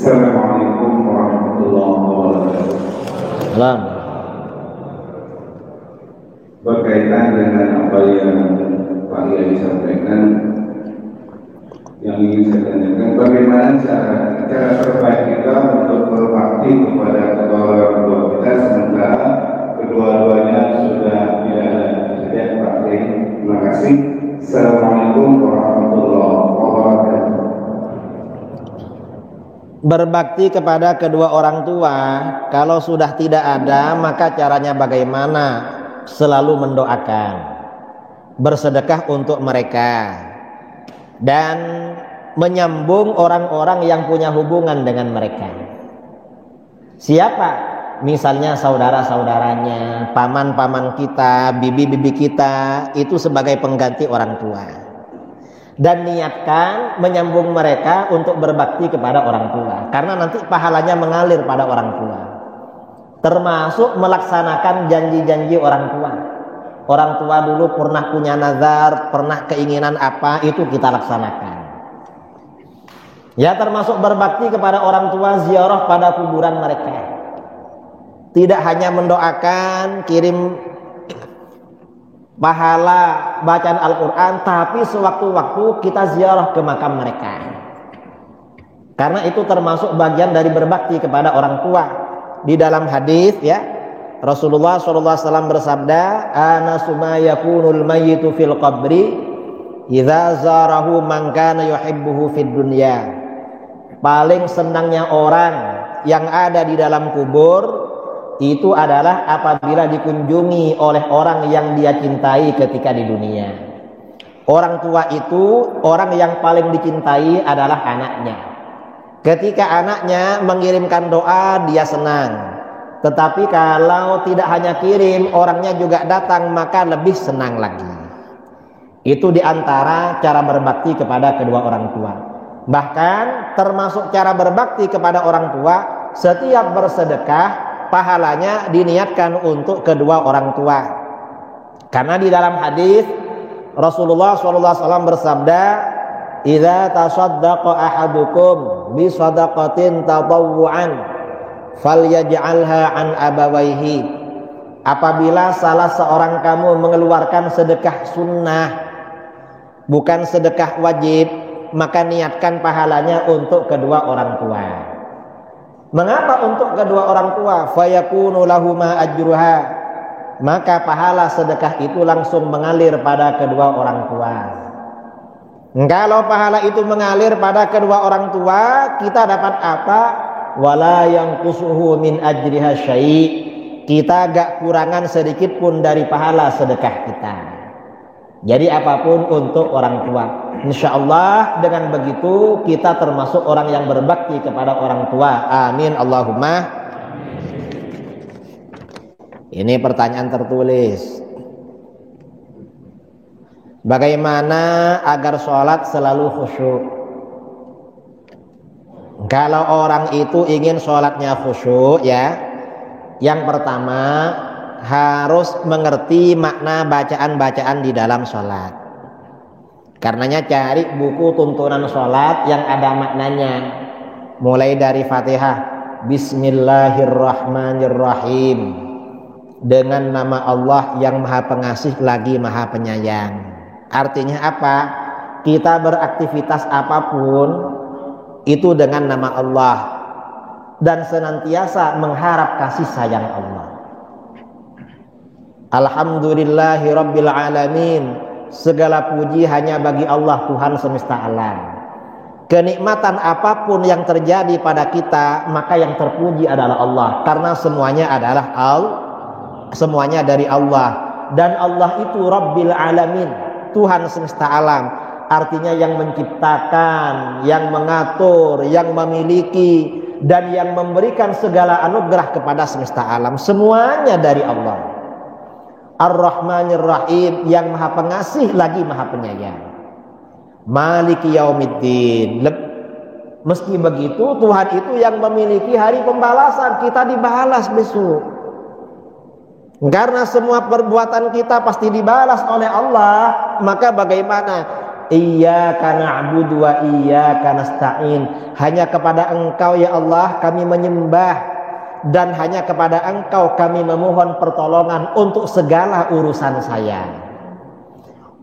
Assalamualaikum warahmatullahi wabarakatuh. Salam. Berkaitan dengan apa yang Pak Kiai sampaikan, yang ingin saya tanyakan, bagaimana cara terbaik kita untuk berbakti kepada kedua orang tua kita sementara kedua-duanya sudah tidak ada. Jadi Pak Kiai, terima kasih. Assalamualaikum warahmatullahi wabarakatuh. Berbakti kepada kedua orang tua, kalau sudah tidak ada, maka caranya bagaimana? Selalu mendoakan, bersedekah untuk mereka, dan menyambung orang-orang yang punya hubungan dengan mereka. Siapa? Misalnya saudara-saudaranya, paman-paman kita, bibi-bibi kita, itu sebagai pengganti orang tua. Dan niatkan menyambung mereka untuk berbakti kepada orang tua, karena nanti pahalanya mengalir pada orang tua. Termasuk melaksanakan janji-janji orang tua. Orang tua dulu pernah punya nazar, pernah keinginan apa, itu kita laksanakan. Ya, termasuk berbakti kepada orang tua, ziarah pada kuburan mereka. Tidak hanya mendoakan, kirim pahala bacaan Al-Quran, tapi sewaktu-waktu kita ziarah ke makam mereka. Karena itu termasuk bagian dari berbakti kepada orang tua. Di dalam hadis, ya, Rasulullah SAW bersabda, "Ana suma yakunul mayyitu fil qabri idza zarahu man kana yuhibbuhu fid dunya." Paling senangnya orang yang ada di dalam kubur itu adalah apabila dikunjungi oleh orang yang dia cintai ketika di dunia. Orang tua itu orang yang paling dicintai adalah anaknya. Ketika anaknya mengirimkan doa, dia senang. Tetapi kalau tidak hanya kirim, orangnya juga datang, maka lebih senang lagi. Itu diantara cara berbakti kepada kedua orang tua. Bahkan termasuk cara berbakti kepada orang tua, setiap bersedekah pahalanya diniatkan untuk kedua orang tua. Karena di dalam hadis Rasulullah SAW bersabda, "Idza tasaddaqa ahadukum bi shadaqatin tatawwu'an falyaj'alha an abawaihi." Apabila salah seorang kamu mengeluarkan sedekah sunnah, bukan sedekah wajib, maka niatkan pahalanya untuk kedua orang tua. Mengapa untuk kedua orang tua? Fayakunu lahuma ajruha. Maka pahala sedekah itu langsung mengalir pada kedua orang tua. Kalau pahala itu mengalir pada kedua orang tua, kita dapat apa? Wala yanqusuhu min ajriha syai'. Kita gak kurangan sedikit pun dari pahala sedekah kita. Jadi apapun untuk orang tua. Insya Allah dengan begitu kita termasuk orang yang berbakti kepada orang tua. Amin Allahumma. Ini pertanyaan tertulis. Bagaimana agar sholat selalu khusyuk? Kalau orang itu ingin sholatnya khusyuk, ya, yang pertama harus mengerti makna bacaan-bacaan di dalam sholat. Karenanya cari buku tuntunan sholat yang ada maknanya. Mulai dari Fatihah, Bismillahirrahmanirrahim, dengan nama Allah yang Maha Pengasih lagi Maha Penyayang. Artinya apa? Kita beraktivitas apapun itu dengan nama Allah dan senantiasa mengharap kasih sayang Allah. Alhamdulillahi Rabbil Alamin. Segala puji hanya bagi Allah, Tuhan semesta alam. Kenikmatan apapun yang terjadi pada kita, maka yang terpuji adalah Allah. Karena semuanya adalah semuanya dari Allah. Dan Allah itu Rabbil Alamin, Tuhan semesta alam. Artinya yang menciptakan, yang mengatur, yang memiliki, dan yang memberikan segala anugerah kepada semesta alam. Semuanya dari Allah. Ar-Rahmanir Rahim, yang Maha Pengasih lagi Maha Penyayang. Maliki Yaumiddin. Meski begitu, Tuhan itu yang memiliki hari pembalasan. Kita dibalas besok. Karena semua perbuatan kita pasti dibalas oleh Allah. Maka bagaimana Iyyaka na'budu wa iyyaka nasta'in. Hanya kepada Engkau ya Allah kami menyembah, dan hanya kepada Engkau kami memohon pertolongan untuk segala urusan saya.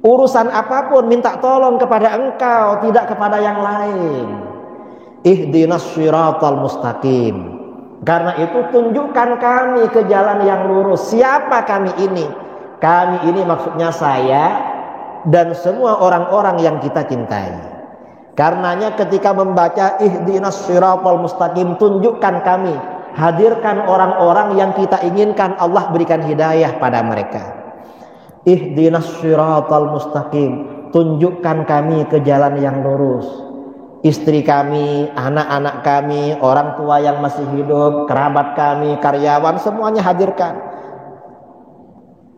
Urusan apapun minta tolong kepada Engkau, tidak kepada yang lain. Ihdinas shiratal mustaqim. Karena itu tunjukkan kami ke jalan yang lurus. Siapa kami ini? Kami ini maksudnya saya dan semua orang-orang yang kita cintai. Karenanya ketika membaca ihdinas shiratal mustaqim, tunjukkan kami, hadirkan orang-orang yang kita inginkan Allah berikan hidayah pada mereka. Ihdinas shiratal mustaqim, tunjukkan kami ke jalan yang lurus. Istri kami, anak-anak kami, orang tua yang masih hidup, kerabat kami, karyawan, semuanya hadirkan.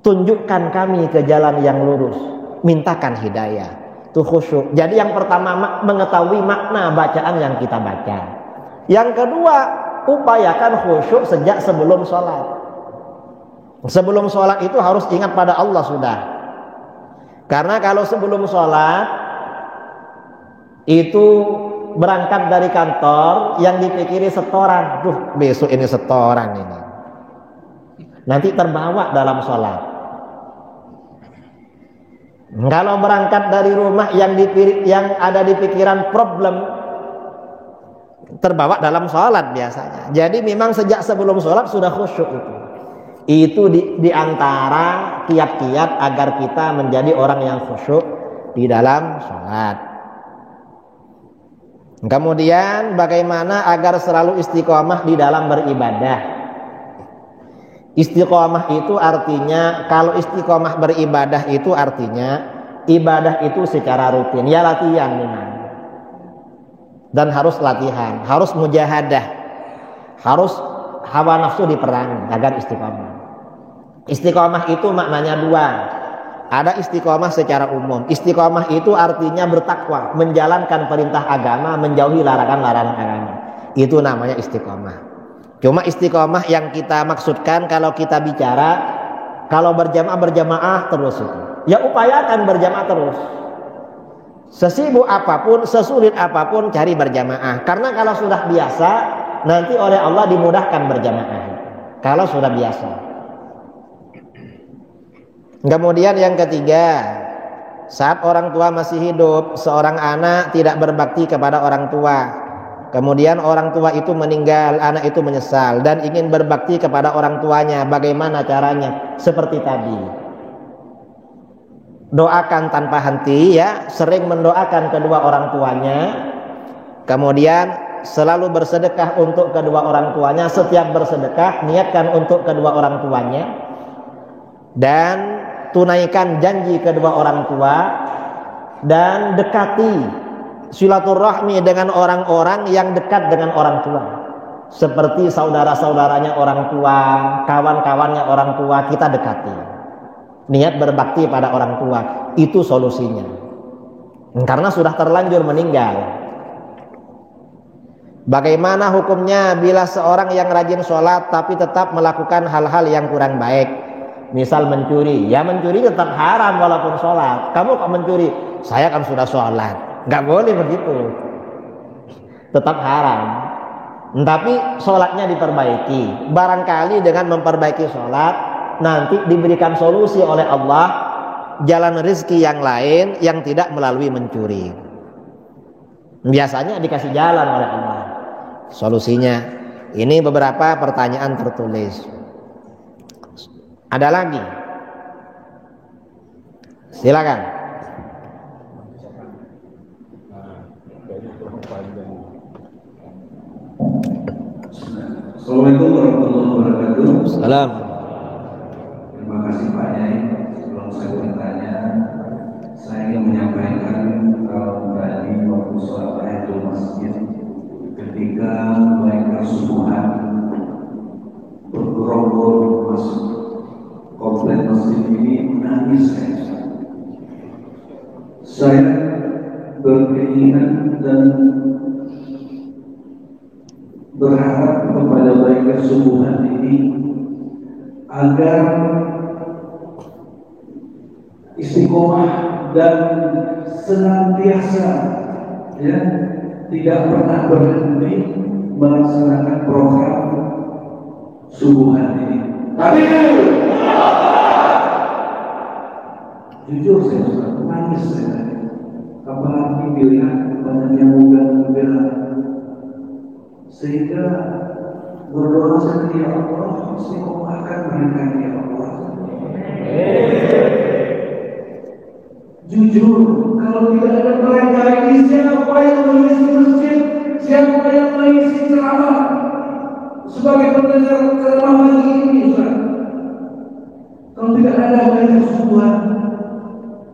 Tunjukkan kami ke jalan yang lurus. Mintakan hidayah. Itu khusyuk. Jadi yang pertama mengetahui makna bacaan yang kita baca. Yang kedua, upayakan khusyuk sejak sebelum sholat. Sebelum sholat itu harus ingat pada Allah sudah. Karena kalau sebelum sholat itu berangkat dari kantor yang dipikiri setoran. Besok ini setoran ini. Nanti terbawa dalam sholat. Kalau berangkat dari rumah yang ada di pikiran problem, terbawa dalam sholat biasanya. Jadi memang sejak sebelum sholat sudah khusyuk itu. Itu di antara kiat-kiat agar kita menjadi orang yang khusyuk di dalam sholat. Kemudian bagaimana agar selalu istiqomah di dalam beribadah? Istiqomah itu artinya, kalau istiqomah beribadah itu artinya ibadah itu secara rutin. Ya latihan memang. Dan harus latihan, harus mujahadah. Harus hawa nafsu diperangi agar istiqomah. Istiqomah itu maknanya dua. Ada istiqomah secara umum. Istiqomah itu artinya bertakwa, menjalankan perintah agama, menjauhi larangan-larangan agama. Itu namanya istiqomah. Cuma istiqomah yang kita maksudkan kalau kita bicara, kalau berjamaah terus itu. Ya upayakan berjamaah terus. Sesibuk apapun, sesulit apapun cari berjamaah. Karena kalau sudah biasa, nanti oleh Allah dimudahkan berjamaah. Kalau sudah biasa. Kemudian yang ketiga, saat orang tua masih hidup, seorang anak tidak berbakti kepada orang tua. Kemudian orang tua itu meninggal, anak itu menyesal dan ingin berbakti kepada orang tuanya. Bagaimana caranya? Seperti tadi. Doakan tanpa henti ya, sering mendoakan kedua orang tuanya. Kemudian selalu bersedekah untuk kedua orang tuanya. Setiap bersedekah niatkan untuk kedua orang tuanya. Dan tunaikan janji kedua orang tua, dan dekati silaturahmi dengan orang-orang yang dekat dengan orang tua, seperti saudara-saudaranya orang tua, kawan-kawannya orang tua, kita dekati. Niat berbakti pada orang tua, itu solusinya. Karena sudah terlanjur meninggal. Bagaimana hukumnya bila seorang yang rajin sholat tapi tetap melakukan hal-hal yang kurang baik? Misal mencuri, ya mencuri tetap haram walaupun sholat. Kamu kok mencuri? Saya kan sudah sholat. Nggak boleh begitu. Tetap haram. Tapi sholatnya diperbaiki. Barangkali dengan memperbaiki sholat, nanti diberikan solusi oleh Allah, jalan rezeki yang lain yang tidak melalui mencuri. Biasanya dikasih jalan oleh Allah solusinya. Ini beberapa pertanyaan tertulis. Ada lagi? Silakan. Assalamualaikum warahmatullahi wabarakatuh. Salam. Terima kasih Pak Yai. Sebelum saya bertanya, saya ingin menyampaikan kalau tadi waktu sholat tahiyatul masjid, ketika mereka subuhan bergerombol masuk komplek masjid ini, menangis saya berkeinginan dan berharap kepada mereka subuhan ini agar istiqomah dan senantiasa ya tidak pernah berhenti melaksanakan program subuhan ini. Tapi jujur saya Ustaz, nangis saya. Apalagi melihat banyaknya muda-muda, sehingga berdoa saya, ya Allah, istiqomahkan mereka ya Allah. Jujur, kalau tidak ada mereka ini, siapa yang mengisi masjid, siapa yang mengisi ceramah sebagai pendengar ceramah pagi ini, Ustaz? Kalau tidak ada mereka semua,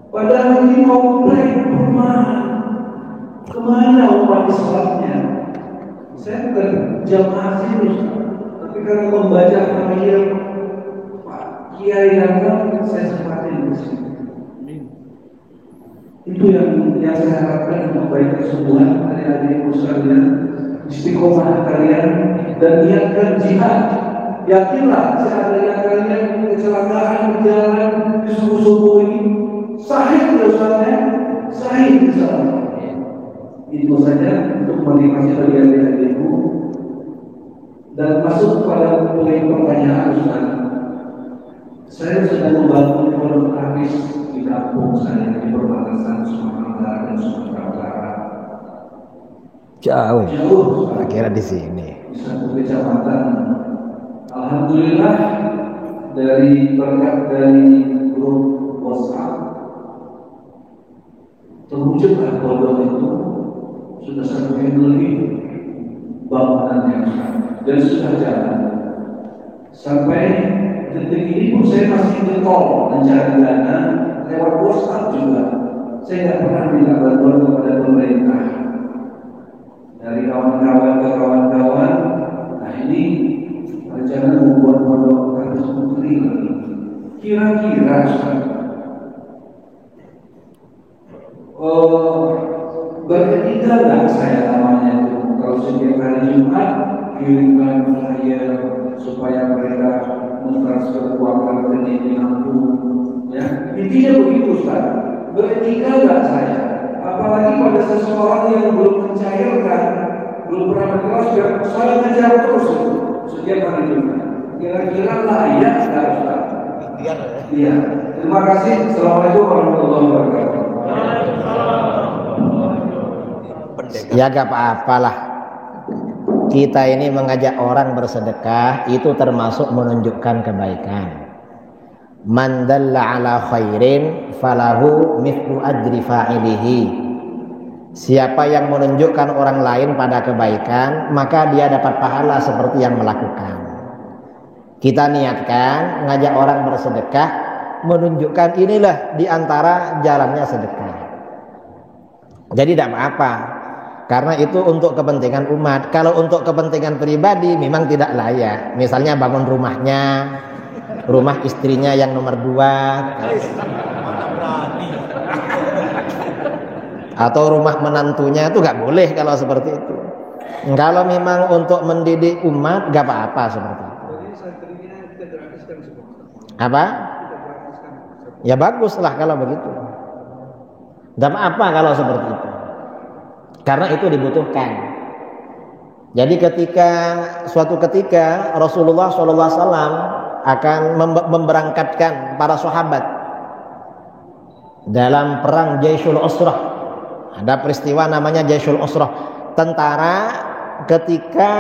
padahal ini mau mulai perumahan, kemana umat Islamnya? Saya bukan jamaah sini, tapi karena membaca terakhir Pak Kiai datang, saya sempatin di sini. Itu yang saya harapkan untuk baik kesembuhan adik-adikku sekalian, istiqomah kalian dan niatkan jihad. Yakinlah seandainya kalian kecelakaan di jalan di subuh-subuh ini, sahih dosanya, sahih kesalahan. Itu saja untuk motivasi bagi adik-adikku. Dan masuk pada poin pertanyaan Ustaz. Saya sedang membangun pondok Hafiz di kampung saya di perbatasan Sumatera Barat dan Sumatera Utara. Jauh. Jauh. Kira di sini. Di satu kecamatan. Alhamdulillah dari berkat dari grup WhatsApp terwujudlah pondok itu sudah 1 minggu lebih bangunannya dan sudah jalan. Sampai detik ini pun saya masih getol mencari dana lewat WhatsApp juga. Saya tidak pernah minta bantuan kepada pemerintah. Dari kawan-kawan ke kawan-kawan, nah ini rencana membuat pondok harus putri lagi. Kira-kira beretika nggak saya namanya itu kalau setiap hari Jumat kirimkan flyer supaya mereka mentransfer uang ke rekening di kampung, ya intinya begitu Ustaz. Beretika nggak saya? Apalagi pada seseorang yang belum mencairkan, belum pernah menjelaskan, saya ngejar terus setiap hari Jumat. Kira-kira layak nggak Ustaz? Iya. Terima kasih. Assalamualaikum warahmatullahi wabarakatuh. Ya gak apa-apalah. Kita ini mengajak orang bersedekah itu termasuk menunjukkan kebaikan. Man dalla ala khairin falahu mithlu ajri fa'ilihi. Siapa yang menunjukkan orang lain pada kebaikan, maka dia dapat pahala seperti yang melakukan. Kita niatkan ngajak orang bersedekah, menunjukkan inilah di antara jalannya sedekah. Jadi tidak apa-apa, karena itu untuk kepentingan umat. Kalau untuk kepentingan pribadi memang tidak layak. Misalnya bangun rumahnya, rumah istrinya yang nomor 2, atau rumah menantunya, itu gak boleh kalau seperti itu. Kalau memang untuk mendidik umat gak apa-apa seperti itu. Apa? Ya baguslah kalau begitu. Dan apa kalau seperti itu? Karena itu dibutuhkan. Jadi suatu ketika Rasulullah SAW akan memberangkatkan para sahabat dalam perang Jaisyul Usrah. Ada peristiwa namanya Jaisyul Usrah. Tentara ketika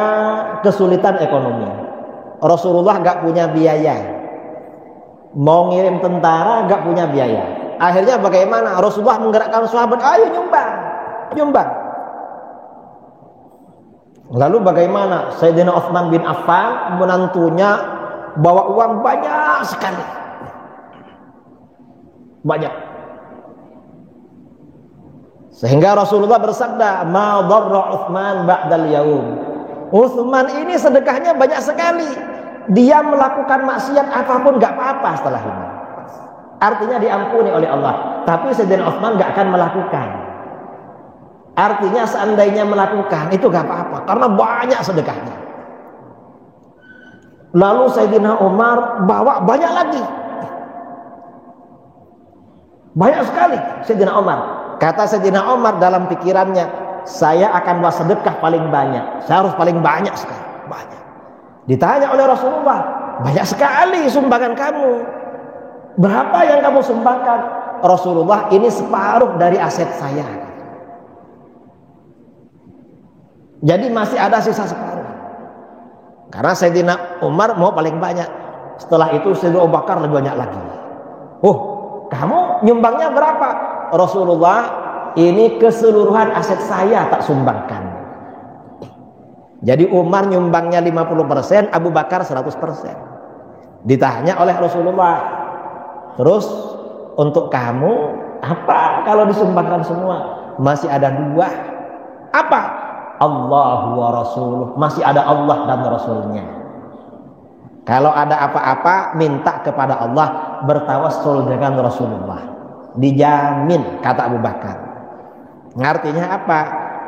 kesulitan ekonomi. Rasulullah gak punya biaya. Mau ngirim tentara gak punya biaya. Akhirnya bagaimana? Rasulullah menggerakkan sahabat, ayo nyumbang. Lalu bagaimana? Sayyidina Utsman bin Affan menantunya bawa uang banyak sekali. Banyak. Sehingga Rasulullah bersabda, "Ma dharra Utsman ba'dal yaum." Utsman ini sedekahnya banyak sekali. Dia melakukan maksiat apapun gak apa-apa setelah ini. Artinya diampuni oleh Allah. Tapi Sayyidina Utsman gak akan melakukan. Artinya seandainya melakukan itu gak apa-apa, karena banyak sedekahnya. Lalu Sayyidina Umar bawa banyak lagi. Banyak sekali Sayyidina Umar. Kata Sayyidina Umar dalam pikirannya, saya akan buat sedekah paling banyak. Saya harus paling banyak sekali. Banyak. Ditanya oleh Rasulullah, banyak sekali sumbangan kamu. Berapa yang kamu sumbangkan? Rasulullah, ini separuh dari aset saya. Jadi masih ada sisa separuh. Karena Sayyidina Umar mau paling banyak. Setelah itu Sayyidina Abu Bakar lebih banyak lagi. Oh, kamu nyumbangnya berapa? Rasulullah, ini keseluruhan aset saya tak sumbangkan. Jadi Umar nyumbangnya 50%, Abu Bakar 100%. Ditanya oleh Rasulullah, terus untuk kamu apa kalau disumbangkan semua? Masih ada 2. Apa? Allah wa Rasuluh. Masih ada Allah dan Rasulnya. Kalau ada apa-apa, minta kepada Allah, bertawassul dengan Rasulullah. Dijamin, kata Abu Bakar. Artinya apa?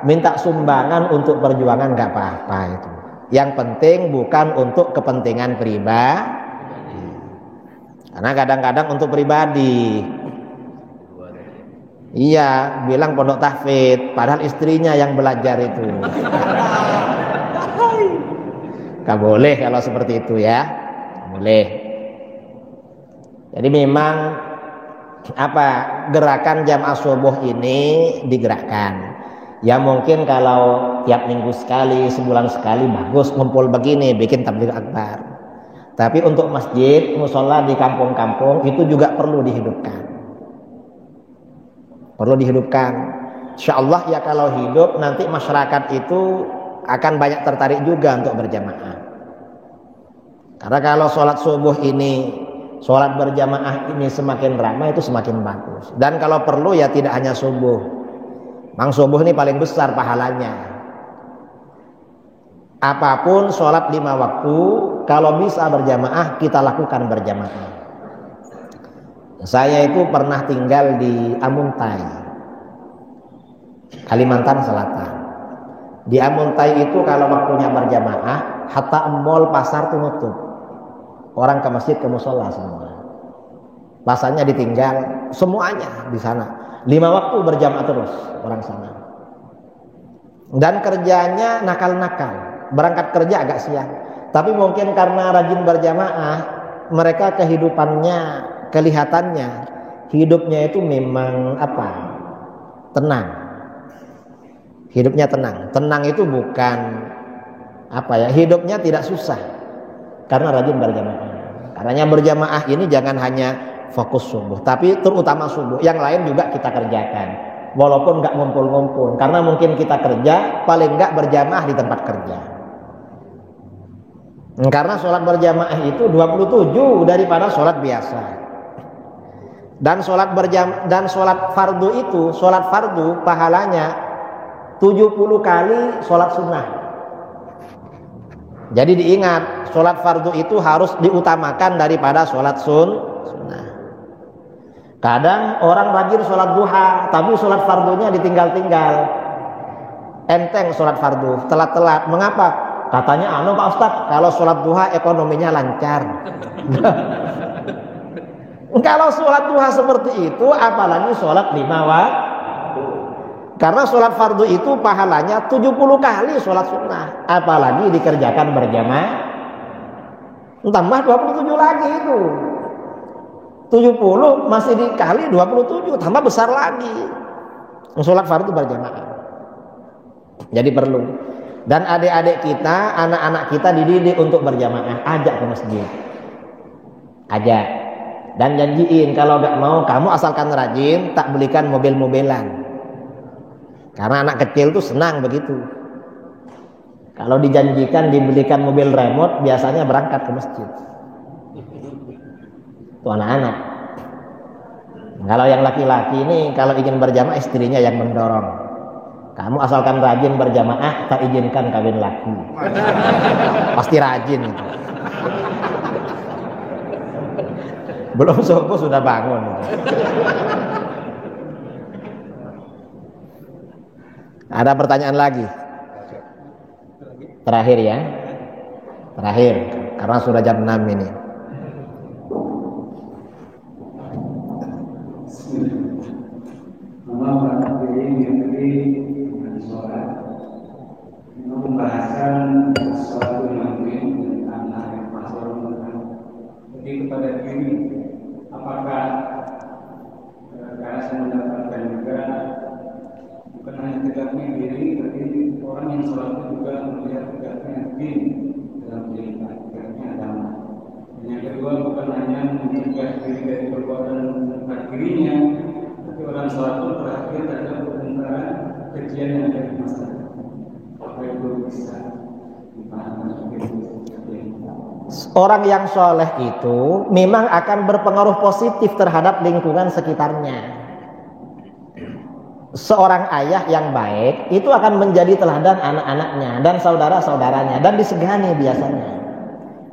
Minta sumbangan untuk perjuangan gak apa-apa itu. Yang penting bukan untuk kepentingan pribadi. Karena kadang-kadang untuk pribadi. Iya, bilang pondok tahfidz, padahal istrinya yang belajar itu. Gak boleh kalau seperti itu ya. Boleh. Jadi memang gerakan jamaah subuh ini digerakkan. Ya mungkin kalau tiap minggu sekali, sebulan sekali bagus ngumpul begini, bikin tabligh akbar. Tapi untuk masjid, musola di kampung-kampung itu juga perlu dihidupkan. Perlu dihidupkan. Insyaallah ya kalau hidup nanti masyarakat itu akan banyak tertarik juga untuk berjamaah. Karena kalau sholat subuh ini, sholat berjamaah ini semakin ramai itu semakin bagus. Dan kalau perlu ya tidak hanya subuh. Mang subuh ini paling besar pahalanya. Apapun sholat 5 waktu, kalau bisa berjamaah kita lakukan berjamaah. Saya itu pernah tinggal di Amuntai, Kalimantan Selatan. Di Amuntai itu kalau waktunya berjamaah, hatta mall pasar itu nutup. Orang ke masjid, ke musola semua. Pasarnya ditinggal, semuanya di sana. 5 waktu berjamaah terus orang sana. Dan kerjanya nakal-nakal. Berangkat kerja agak siang. Tapi mungkin karena rajin berjamaah, mereka kehidupannya, kelihatannya, hidupnya itu memang tenang. Hidupnya tenang. Tenang itu bukan hidupnya tidak susah. Karena rajin berjamaah. Karena berjamaah ini jangan hanya fokus subuh, tapi terutama subuh. Yang lain juga kita kerjakan, walaupun nggak ngumpul-ngumpul. Karena mungkin kita kerja, paling nggak berjamaah di tempat kerja. Karena sholat berjamaah itu 27 daripada sholat biasa. Dan sholat fardu itu, sholat fardu pahalanya 70 kali sholat sunnah. Jadi diingat, sholat fardu itu harus diutamakan daripada sholat sunnah. Kadang orang rajin sholat duha, tapi sholat fardunya ditinggal-tinggal. Enteng sholat fardu, telat-telat. Mengapa? Katanya Pak Ustadz, kalau sholat duha ekonominya lancar. Kalau sholat duha seperti itu, apalagi sholat 5 waktu. Karena sholat fardu itu pahalanya 70 kali sholat sunnah. Apalagi dikerjakan berjamaah. Tambah 27 lagi itu. 70 masih dikali 27, tambah besar lagi. Sholat fardu berjamaah. Jadi perlu. Dan adik-adik kita, anak-anak kita dididik untuk berjamaah. Ajak ke masjid. Ajak. Dan janjiin kalau gak mau, kamu asalkan rajin, tak belikan mobil-mobilan. Karena anak kecil tuh senang begitu. Kalau dijanjikan dibelikan mobil remote, biasanya berangkat ke masjid. Itu anak-anak. Kalau yang laki-laki ini kalau ingin berjamaah istrinya yang mendorong. Kamu asalkan rajin berjamaah, tak izinkan kawin laki. Pasti rajin itu. Belum subuh sudah bangun. Ada pertanyaan lagi? Terakhir ya. Terakhir karena sudah jam 6 ini. pada diri. Apakah karena saya mendapatkan juga bukan hanya tegaknya diri, tapi orang yang sholat juga melihat tegaknya diri dalam diri, tegaknya agama. Yang kedua, bukan hanya mencegah diri dari perbuatan mungkar dirinya, tapi orang sholat pun perhatian terhadap perkara kejian yang ada di masyarakat. Apa itu bisa dipahami seperti itu? Orang yang soleh itu memang akan berpengaruh positif terhadap lingkungan sekitarnya. Seorang ayah yang baik itu akan menjadi teladan anak-anaknya dan saudara-saudaranya, dan disegani biasanya.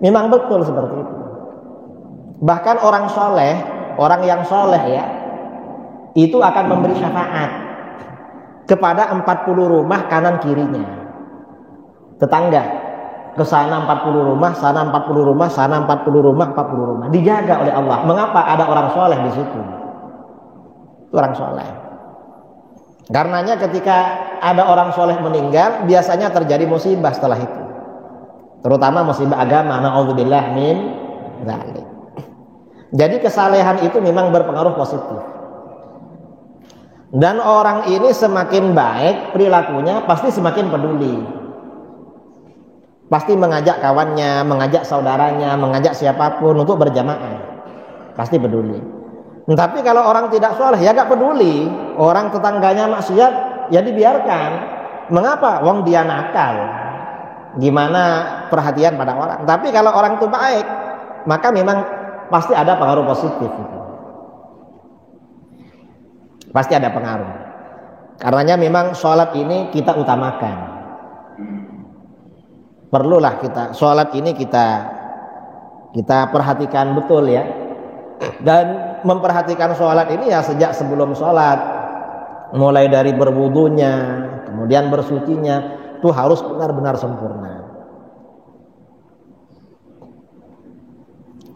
Memang betul seperti itu. Bahkan orang soleh, orang yang soleh ya, itu akan memberi syafaat kepada 40 rumah kanan kirinya. Tetangga, ke sana 40 rumah, sana 40 rumah, sana 40 rumah, 40 rumah. Dijaga oleh Allah. Mengapa? Ada orang soleh di situ. Itu orang soleh. Karenanya ketika ada orang soleh meninggal, biasanya terjadi musibah setelah itu. Terutama musibah agama. Na'udzubillah min dzalik. Jadi kesalehan itu memang berpengaruh positif. Dan orang ini semakin baik perilakunya, pasti semakin peduli. Pasti mengajak kawannya, mengajak saudaranya, mengajak siapapun untuk berjamaah. Pasti peduli. Tapi kalau orang tidak soleh, ya gak peduli. Orang tetangganya maksiat, ya dibiarkan. Mengapa? Wong dia nakal. Gimana perhatian pada orang. Tapi kalau orang itu baik, maka memang pasti ada pengaruh positif. Pasti ada pengaruh. Karenanya memang sholat ini kita utamakan. Perlulah kita sholat ini kita perhatikan betul ya. Dan memperhatikan sholat ini ya sejak sebelum sholat, mulai dari berwudunya, kemudian bersucinya, itu harus benar-benar sempurna.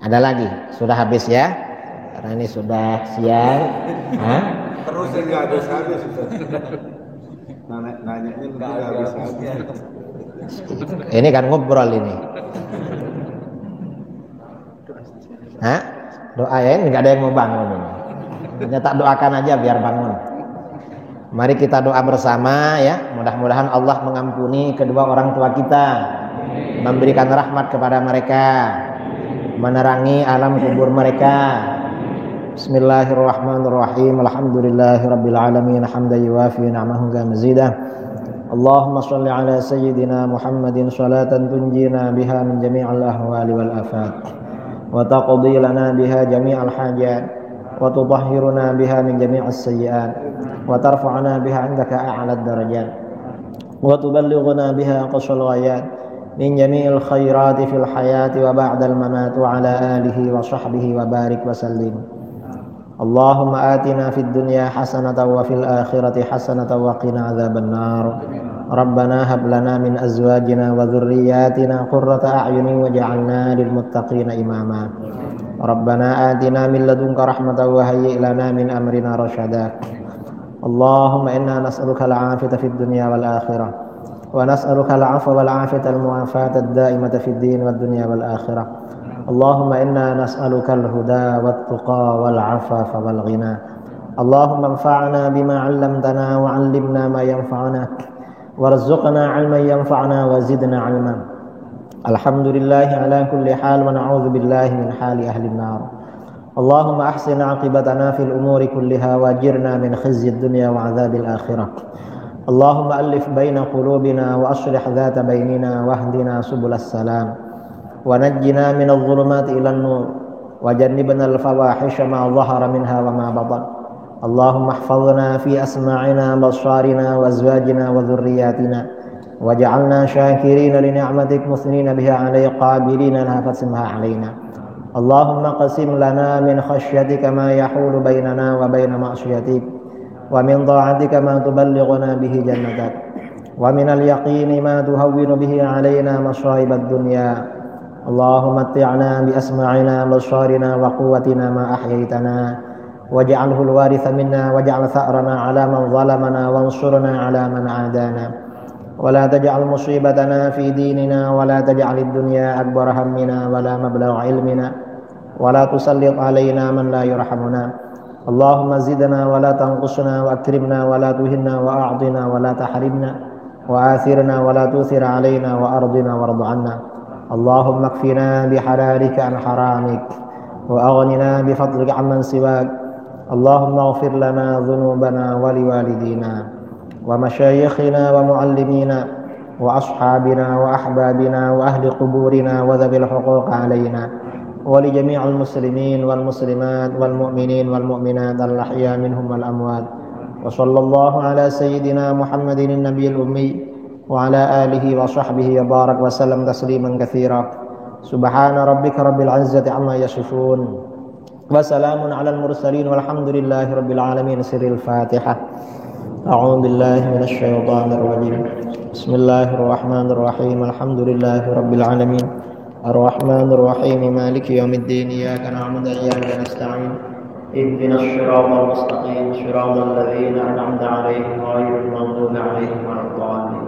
Ada lagi? Sudah habis ya? Karena ini sudah siang. Hah? Terus nggak habis-habis. Nanyanya nggak habis-habis. Ini kan ngobrol ini. Hah? Doain, nggak ada yang mau bangun ini. Hanya tak doakan aja biar bangun. Mari kita doa bersama ya. Mudah-mudahan Allah mengampuni kedua orang tua kita, memberikan rahmat kepada mereka, menerangi alam kubur mereka. Bismillahirrahmanirrahim. Alhamdulillahirabbil alamin. Hamdan yuwafi ni'amahu wa mazidah. Allahumma shalli ala sayyidina Muhammadin salatan tunjina biha min jami'il ahwali wal afat wa taqdi lana biha jami'al hajat wa tutahhiruna biha min jami'is sayyi'at wa tarfa'una biha 'indaka a'lad darajat wa tuballighuna biha aqsal ghayat min jami'il khairati fil hayati wa ba'dal mamat wa ala alihi wa sahbihi wa barik wa sallim. Allahumma atina fid dunya hasanatan wa fil akhirati hasanatan wa qina adzaban nar. Rabbana hab lana min azwajina wa dhurriyyatina qurrata a'yunin waj'alna lil muttaqina imama. Rabbana atina min ladunka rahmatan wa hayyi' lana min amrina rasyada. Allahumma inna nas'aluka al-'afiyata fid dunya wal akhirah wa nas'aluka al-'afwa wal 'afiyata al-mu'afata ad-da'imata fid din wad dunya wal akhirah. Allahumma inna nas'aluka al-huda wat-tuqa wal-'afafa wal-ghina. Allahumma anfa'na bima 'allamtana wa 'allimna ma yanfa'una warzuqna 'ilman yanfa'una wa zidna 'ilman. Alhamdulillah ala kulli hal wa na'udzu billahi min hali ahli an-nar. Allahumma ahsin 'aqibatana fil umuri kulliha wajirna min khizyid dunya wa 'adzabil akhirah. Allahumma alif baina qulubina wa aslih dhata bainina wahdina subulas salam. ونجنا من الظلمات إلى النور وجنبنا الفواحش ما ظهر منها وما بطن. اللهم احفظنا في أسماعنا وأبصارنا وأزواجنا وذرياتنا واجعلنا شاكرين لنعمتك مثنين بها عليك قابلين لها فاقسمها علينا. اللهم قسم لنا من خشيتك ما يحول بيننا وبين معصيتك ومن طاعتك ما تبلغنا به جنتك ومن اليقين ما تهون به علينا مصائب الدنيا. اللهم متعنا بأسماعنا وأبصارنا وقوتنا ما أحييتنا واجعله الوارث منا واجعل ثأرنا على من ظلمنا وانصرنا على من عادانا ولا تجعل مصيبتنا في ديننا ولا تجعل الدنيا أكبر همنا ولا مبلغ علمنا ولا تسلط علينا من لا يرحمنا اللهم زدنا ولا تنقصنا وأكرمنا ولا تهنا وأعطنا ولا تحرمنا وآثرنا ولا تؤثر علينا وأرضنا وارض عنا اللهم اكفنا بحلالك عن حرامك وأغننا بفضلك عمن سواك اللهم اغفر لنا ذنوبنا ولوالدينا ومشايخنا ومعلمينا وأصحابنا وأحبابنا وأهل قبورنا وذوي الحقوق علينا ولجميع المسلمين والمسلمات والمؤمنين والمؤمنات الأحياء منهم والأموات وصلى الله على سيدنا محمد النبي الأمي وعلى آله وصحبه وبارك وسلم تسليما كثيرا سبحان ربك رب العزة عما يصفون وسلام على المرسلين والحمد لله رب العالمين. سر الفاتحة. أعوذ بالله من الشيطان الرجيم. بسم الله الرحمن الرحيم. الحمد لله رب العالمين الرحمن الرحيم مالك يوم الدين إياك نعبد وإياك نستعين اهدنا الصراط المستقيم صراط الذين أنعمت عليهم غير المغضوب عليهم ولا الضالين.